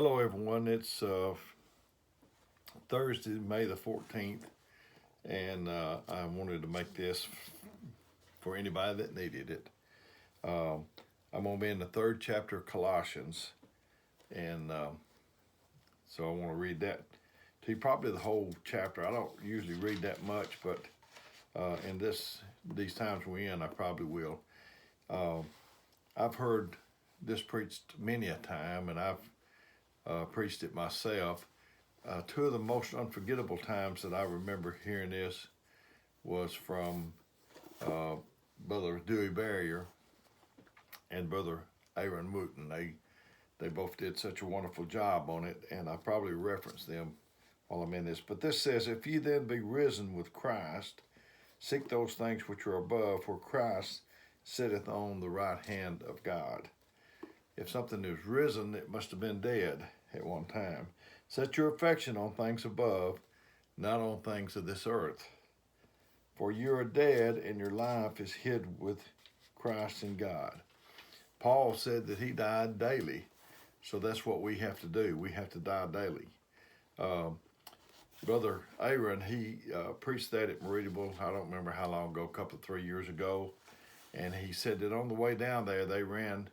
Hello, everyone. It's Thursday, May the 14th, and I wanted to make this for anybody that needed it. Um, I'm going to be in the third chapter of Colossians, and so I want to read that to you, probably the whole chapter. I don't usually read that much, but in these times we're in, I probably will. Uh, I've heard this preached many a time, and I've preached it myself. Two of the most unforgettable times that I remember hearing this was from uh, Brother Dewey Barrier and Brother Aaron Wooten. They both did such a wonderful job on it, and I probably reference them while I'm in this. But this says, "If ye then be risen with Christ, seek those things which are above, where Christ sitteth on the right hand of God." If something is risen, it must have been dead at one time. Set your affection on things above, not on things of this earth. For you are dead, and your life is hid with Christ in God. Paul said that he died daily, so that's what we have to do. We have to die daily. Um, Brother Aaron, he preached that at Meridian. I don't remember how long ago, a couple, 3 years ago. And he said that on the way down there, they ran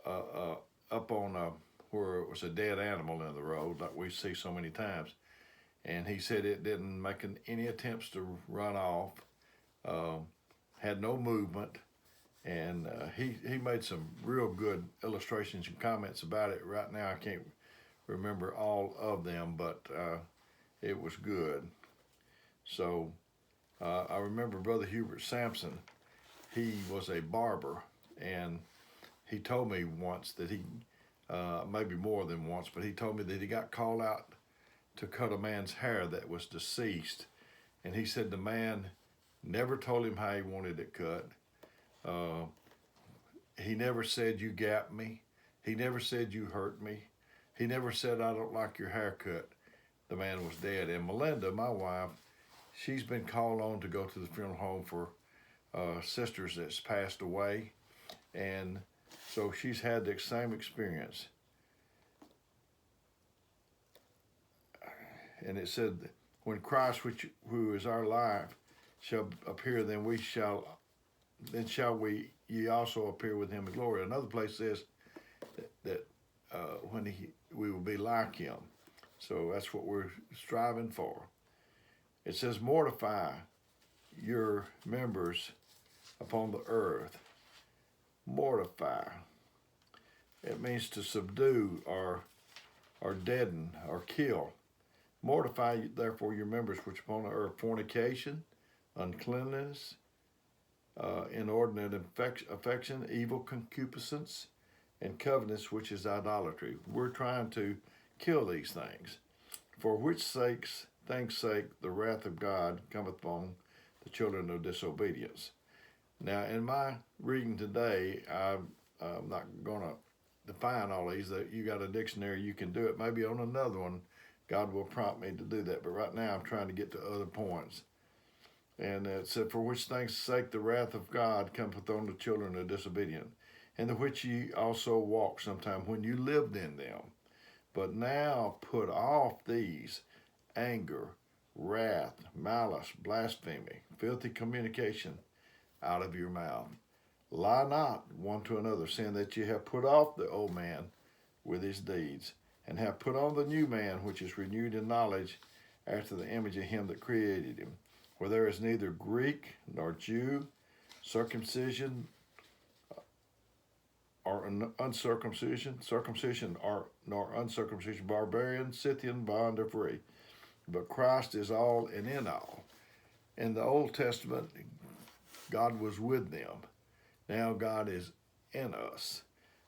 up on where it was a dead animal in the road, like we see so many times. And he said it didn't make any attempts to run off, um, had no movement, and he made some real good illustrations and comments about it. Right now, I can't remember all of them, but it was good. So I remember Brother Hubert Sampson. He was a barber, and he told me once that maybe more than once, but he told me that he got called out to cut a man's hair that was deceased. And he said the man never told him how he wanted it cut. Uh, he never said, "You gapped me." He never said, "You hurt me." He never said, "I don't like your haircut." The man was dead. And Melinda, my wife, she's been called on to go to the funeral home for sisters that's passed away. And so she's had the same experience. And it said, "When Christ, who is our life, shall appear, then shall we ye also appear with him in glory." Another place says that when we will be like him. So that's what we're striving for. It says, "Mortify your members upon the earth." Mortify. It means to subdue or deaden or kill. "Mortify therefore your members which upon the earth: fornication, uncleanness, inordinate affection, evil concupiscence, and covetousness, which is idolatry." We're trying to kill these things. "For which things sake, the wrath of God cometh upon the children of disobedience." Now, in my reading today, I'm not going to define all these. That you got a dictionary, you can do it. Maybe on another one, God will prompt me to do that. But right now, I'm trying to get to other points. And it said, "For which things sake the wrath of God cometh on the children of disobedience, and the which ye also walked sometime when you lived in them. But now put off these: anger, wrath, malice, blasphemy, filthy communication out of your mouth. Lie not one to another, saying that ye have put off the old man with his deeds, and have put on the new man, which is renewed in knowledge after the image of him that created him. For there is neither Greek nor Jew, circumcision or circumcision nor uncircumcision, barbarian, Scythian, bond, or free. But Christ is all and in all." In the Old Testament, God was with them. Now God is in us.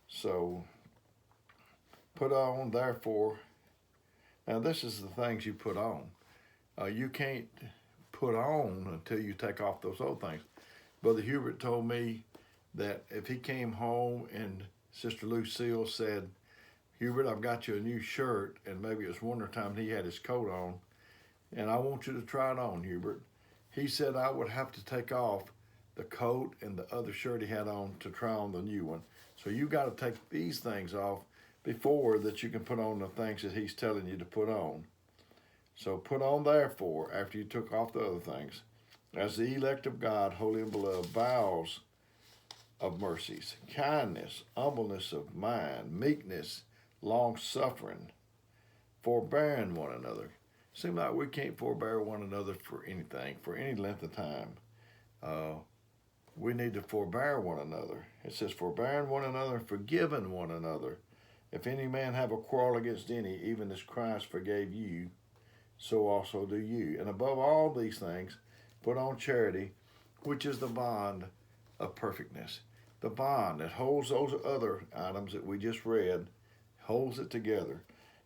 So put on, therefore. Now this is the things you put on. You can't put on until you take off those old things. Brother Hubert told me that if he came home and Sister Lucille said, "Hubert, I've got you a new shirt," and maybe it was wintertime, he had his coat on, "and I want you to try it on, Hubert." He said I would have to take off the coat and the other shirt he had on to try on the new one. So you got to take these things off before that you can put on the things that he's telling you to put on. So put on therefore, after you took off the other things, as the elect of God, holy and beloved, vows of mercies, kindness, humbleness of mind, meekness, long suffering, forbearing one another. Seems like we can't forbear one another for anything, for any length of time. We need to forbear one another. It says, forbearing one another, forgiving one another. If any man have a quarrel against any, even as Christ forgave you, so also do you. And above all these things, put on charity, which is the bond of perfectness. The bond that holds those other items that we just read, holds it together.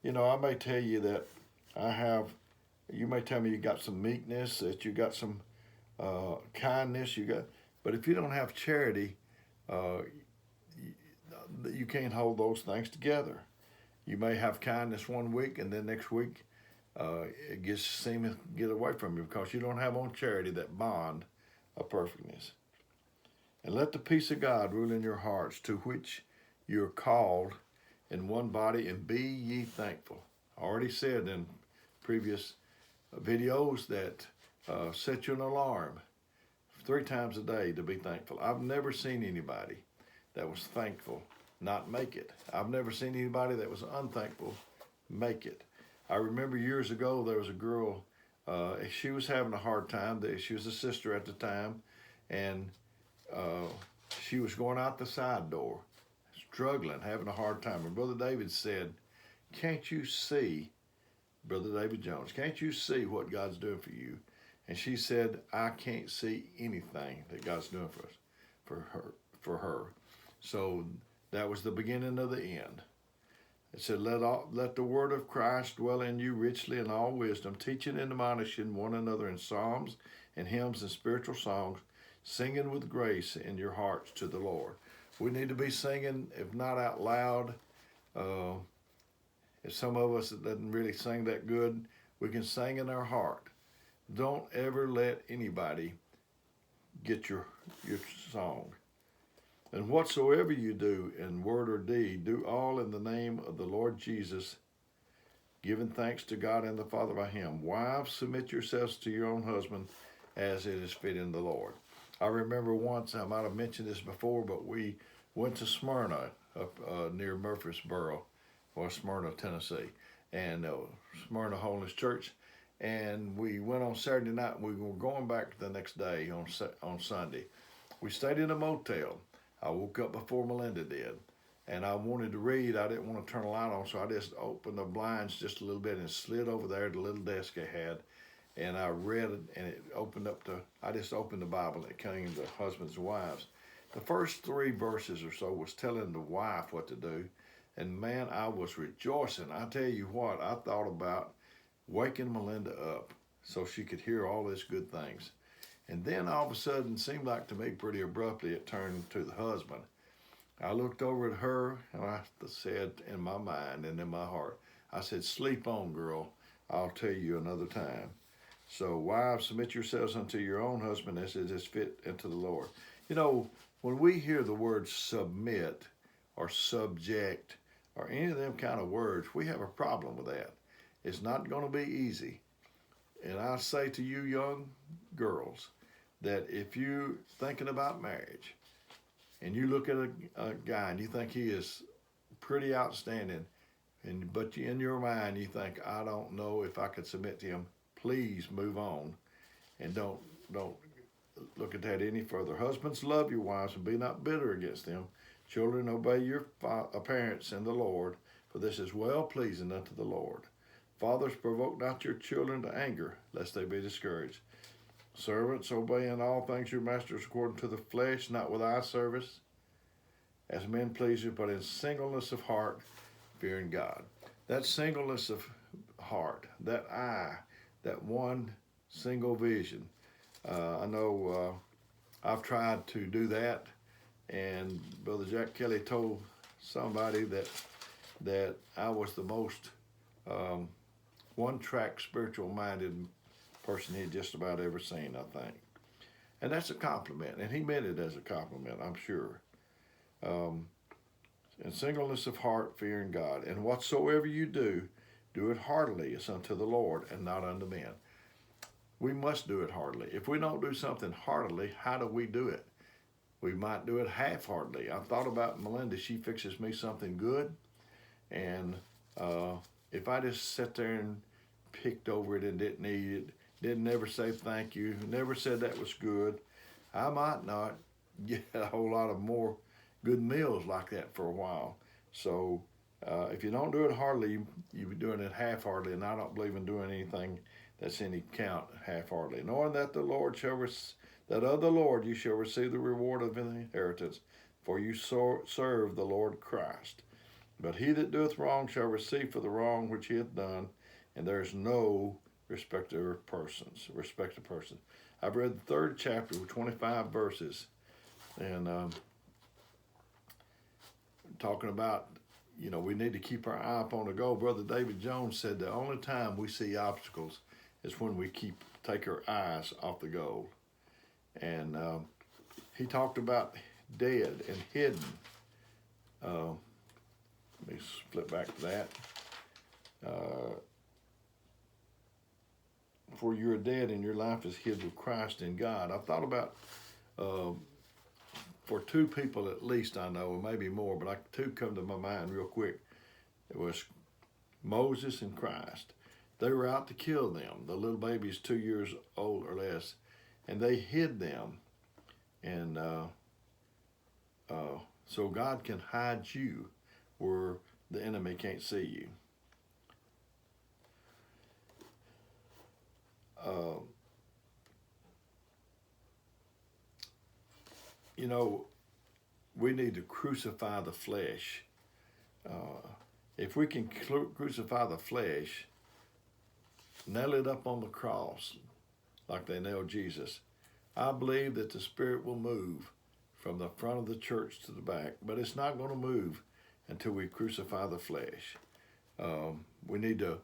You know, I may tell you that you may tell me you got some meekness, that you got some kindness, but if you don't have charity, you can't hold those things together. You may have kindness one week, and then next week it seems to get away from you because you don't have on charity, that bond of perfectness. And let the peace of God rule in your hearts, to which you're called in one body, and be ye thankful. I already said in previous videos that set you an alarm 3 times a day to be thankful. I've never seen anybody that was thankful not make it. I've never seen anybody that was unthankful make it. I remember years ago there was a girl, she was having a hard time. She was a sister at the time, and she was going out the side door, struggling, having a hard time. And Brother David said, can't you see, Brother David Jones, can't you see what God's doing for you? And she said, I can't see anything that God's doing for her. So that was the beginning of the end. It said, let the word of Christ dwell in you richly in all wisdom, teaching and admonishing one another in psalms and hymns and spiritual songs, singing with grace in your hearts to the Lord. We need to be singing, if not out loud. If some of us that doesn't really sing that good, we can sing in our heart. Don't ever let anybody get your song. And whatsoever you do in word or deed, do all in the name of the Lord Jesus, giving thanks to God and the Father by him. Wives, submit yourselves to your own husband as it is fitting the Lord. I remember once, I might have mentioned this before, but we went to Smyrna up near Murfreesboro, or Smyrna, Tennessee, and Smyrna Holiness Church. And we went on Saturday night, and we were going back the next day on Sunday. We stayed in a motel. I woke up before Melinda did, and I wanted to read. I didn't want to turn the light on, so I just opened the blinds just a little bit and slid over there to the little desk I had, and I read it, and it opened up I just opened the Bible, and it came to husbands and wives. The first 3 verses or so was telling the wife what to do, and man, I was rejoicing. I tell you what, I thought about waking Melinda up so she could hear all these good things. And then all of a sudden, seemed like to me pretty abruptly, it turned to the husband. I looked over at her, and I said in my mind and in my heart, I said, sleep on, girl. I'll tell you another time. So wives, submit yourselves unto your own husband as it is fit unto the Lord. You know, when we hear the word submit or subject or any of them kind of words, we have a problem with that. It's not going to be easy. And I say to you young girls that if you're thinking about marriage and you look at a guy and you think he is pretty outstanding, but in your mind you think, I don't know if I could submit to him, please move on and don't look at that any further. Husbands, love your wives and be not bitter against them. Children, obey your parents in the Lord, for this is well pleasing unto the Lord. Fathers, provoke not your children to anger, lest they be discouraged. Servants, obey in all things your masters according to the flesh, not with eye service, as men pleasers, but in singleness of heart, fearing God. That singleness of heart, that eye, that one single vision. I know I've tried to do that, and Brother Jack Kelly told somebody that I was the most one-track spiritual-minded person he'd just about ever seen, I think. And that's a compliment, and he meant it as a compliment, I'm sure. and singleness of heart, fearing God. And whatsoever you do, do it heartily as unto the Lord and not unto men. We must do it heartily. If we don't do something heartily, how do we do it? We might do it half-heartedly. I've thought about Melinda. She fixes me something good, and if I just sat there and picked over it and didn't eat it, didn't ever say thank you, never said that was good, I might not get a whole lot of more good meals like that for a while. So if you don't do it heartily, you're doing it half-heartedly, and I don't believe in doing anything that's any count half-heartedly. Knowing that the Lord that of the Lord you shall receive the reward of an inheritance, for you serve the Lord Christ. But he that doeth wrong shall receive for the wrong which he hath done, and there is no respect of persons. I've read the 3rd chapter with 25 verses, and talking about, we need to keep our eye upon the goal. Brother David Jones said the only time we see obstacles is when we take our eyes off the goal. And he talked about dead and hidden. Let me flip back to that. For you're dead and your life is hid with Christ in God. I've thought about, for 2 people at least I know, maybe more, but 2 come to my mind real quick. It was Moses and Christ. They were out to kill them. The little baby's 2 years old or less, and they hid them. And so God can hide you where the enemy can't see you. We need to crucify the flesh. If we can crucify the flesh, nail it up on the cross like they nailed Jesus, I believe that the Spirit will move from the front of the church to the back, but it's not going to move until we crucify the flesh. We need to,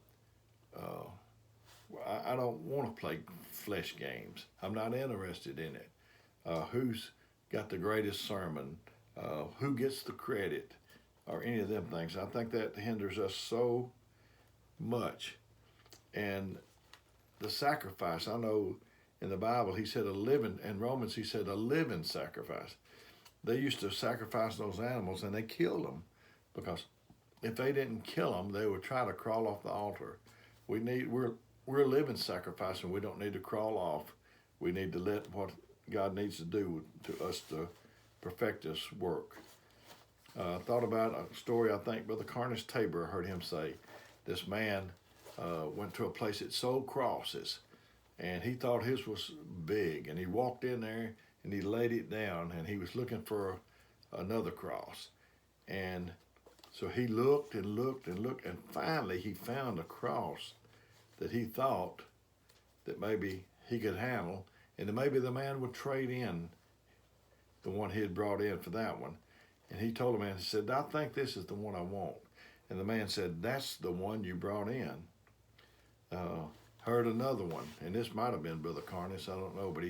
I don't want to play flesh games. I'm not interested in it. Who's got the greatest sermon? Who gets the credit? Or any of them things. I think that hinders us so much. And the sacrifice, I know in the Bible, he said in Romans, he said a living sacrifice. They used to sacrifice those animals and they killed them, because if they didn't kill them, they would try to crawl off the altar. We're a living sacrifice, and we don't need to crawl off. We need to let what God needs to do to us to perfect this work. I thought about a story, I think Brother Carnes Tabor, heard him say. This man went to a place that sold crosses, and he thought his was big, and he walked in there and he laid it down, and he was looking for another cross. And so he looked and looked and looked, and finally he found a cross that he thought that maybe he could handle, and that maybe the man would trade in the one he had brought in for that one. And he told the man, he said, I think this is the one I want. And the man said, that's the one you brought in. Heard another one, and this might have been Brother Carnes, I don't know, but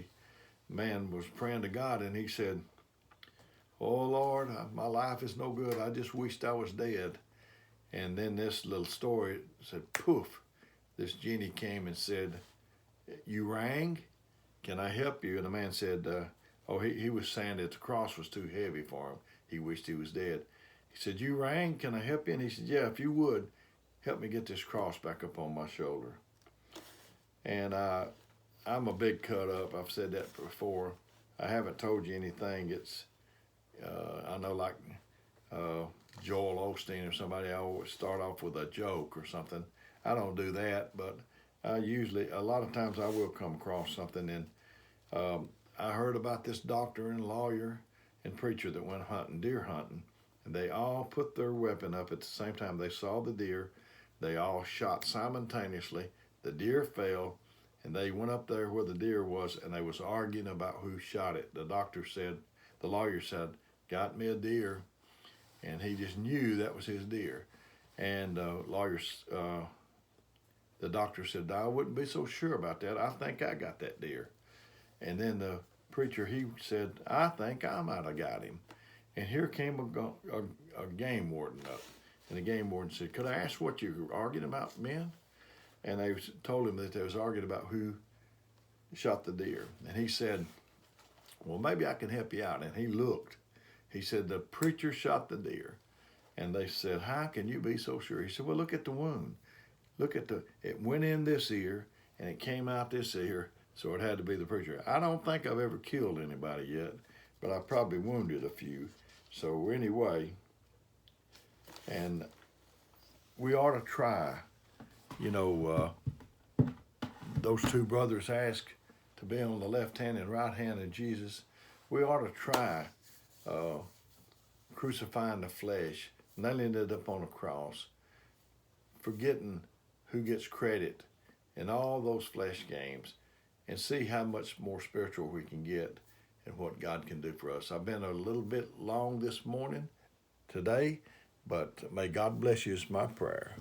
man was praying to God, and he said, oh Lord, my life is no good. I just wished I was dead. And then this little story said, poof, this genie came and said, you rang? Can I help you? And the man said, he was saying that the cross was too heavy for him. He wished he was dead. He said, you rang? Can I help you? And he said, yeah, if you would, help me get this cross back up on my shoulder. And I'm a big cut up. I've said that before. I haven't told you anything. It's, I know, like Joel Osteen or somebody, I always start off with a joke or something. I don't do that, but I usually, a lot of times I will come across something. And I heard about this doctor and lawyer and preacher that went deer hunting, and they all put their weapon up at the same time. They saw the deer. They all shot simultaneously. The deer fell, and they went up there where the deer was, and they was arguing about who shot it. The lawyer said, got me a deer, and he just knew that was his deer. And the doctor said, I wouldn't be so sure about that. I think I got that deer. And then the preacher, he said, I think I might have got him. And here came a game warden up. And the game warden said, "Could I ask what you're arguing about, men?" And they told him that they was arguing about who shot the deer. And he said, "Well, maybe I can help you out." And he looked. He said, "The preacher shot the deer." And they said, "How can you be so sure?" He said, "Well, look at the wound. Look at it went in this ear and it came out this ear, so it had to be the preacher." I don't think I've ever killed anybody yet, but I probably wounded a few. So anyway, and we ought to try, you know, those two brothers asked to be on the left hand and right hand of Jesus. We ought to try crucifying the flesh, nailing it up on a cross, forgetting who gets credit in all those flesh games, and see how much more spiritual we can get and what God can do for us. I've been a little bit long this morning, today, but may God bless you is my prayer.